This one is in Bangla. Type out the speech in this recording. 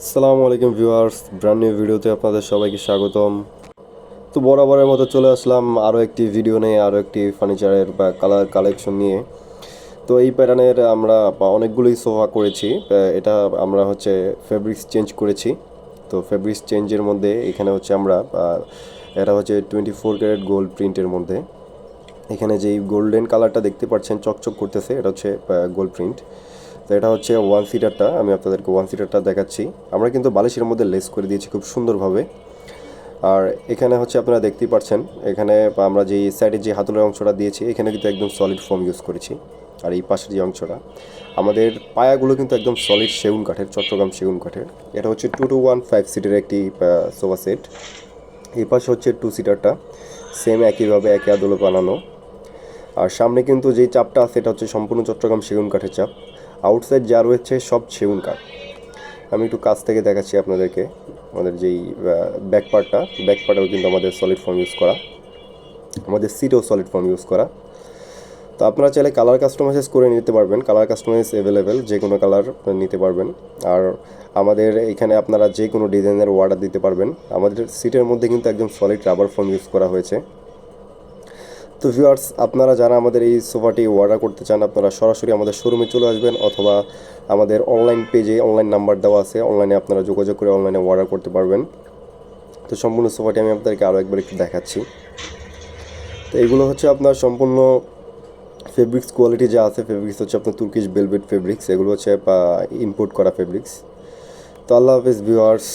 আসসালামু আলাইকুম ভিউয়ার্স, ব্র্যান্ড নিউ ভিডিওতে আপনাদের সবাইকে স্বাগতম। তো বরাবরের মতো চলে আসলাম আরও একটি ভিডিও নিয়ে, আরও একটি ফার্নিচারের বা কালার কালেকশন নিয়ে। তো এই প্যাটার্নের আমরা অনেকগুলোই সোফা করেছি। এটা আমরা হচ্ছে ফেব্রিক্স চেঞ্জ করেছি। তো ফেব্রিক্স চেঞ্জের মধ্যে এখানে হচ্ছে আমরা এটা হচ্ছে 24 ক্যারেট গোল্ড প্রিন্টের মধ্যে। এখানে যেই গোল্ডেন কালারটা দেখতে পাচ্ছেন চকচক করতেছে, এটা হচ্ছে গোল্ড প্রিন্ট। তো এটা হচ্ছে ওয়ান সিটারটা, আমি আপনাদেরকে ওয়ান সিটারটা দেখাচ্ছি। আমরা কিন্তু বালিশের মধ্যে লেস করে দিয়েছি খুব সুন্দরভাবে। আর এখানে হচ্ছে আপনারা দেখতেই পাচ্ছেন, এখানে আমরা যেই সাইডে যে হাতলের অংশটা দিয়েছি এখানে কিন্তু একদম সলিড ফোম ইউজ করেছি। আর এই পাশের যে অংশটা, আমাদের পায়াগুলো কিন্তু একদম সলিড সেগুন কাঠের, চট্টগ্রাম সেগুন কাঠের। এটা হচ্ছে 2 to 1 5 সিটের একটি সোফা সেট। এই পাশে হচ্ছে টু সিটারটা, সেম একইভাবে একই আদলে বানানো। আর সামনে কিন্তু যেই চাপটা আছে এটা হচ্ছে সম্পূর্ণ চট্টগ্রাম সেগুন কাঠের চাপ। আউটসাইড যা রয়েছে সব সেগুন কাঠ। আমি একটু কাছ থেকে দেখাচ্ছি আপনাদেরকে। আমাদের যেই ব্যাক পার্টেও কিন্তু আমাদের সলিড ফর্ম ইউজ করা, আমাদের সিটেও সলিড ফর্ম ইউজ করা। তো আপনারা চাইলে কালার কাস্টমাইজ করে নিতে পারবেন, কালার কাস্টমাইজ অ্যাভেলেবেল, যে কোনো কালার নিতে পারবেন। আর আমাদের এখানে আপনারা যে কোনো ডিজাইনের অর্ডার দিতে পারবেন। আমাদের সিটের মধ্যে কিন্তু একদম সলিড রাবার ফর্ম ইউজ করা হয়েছে। তো ভিউয়ার্স, আপনারা যারা আমাদের এই সোফাটি অর্ডার করতে চান আপনারা সরাসরি আমাদের শোরুমে চলে আসবেন, অথবা আমাদের অনলাইন পেজে অনলাইন নাম্বার দেওয়া আছে, অনলাইনে আপনারা যোগাযোগ করে অনলাইনে অর্ডার করতে পারবেন। তো সম্পূর্ণ সোফাটি আমি আপনাদেরকে আরও একবার একটু দেখাচ্ছি। তো এগুলো হচ্ছে আপনার সম্পূর্ণ ফেব্রিক্স কোয়ালিটি যা আছে, ফেব্রিক্স হচ্ছে আপনার তুর্কিশ ভেলভেট ফেব্রিক্স, এগুলো হচ্ছে ইম্পোর্ট করা ফেব্রিক্স। তো আল্লাহ হাফিজ ভিউয়ার্স।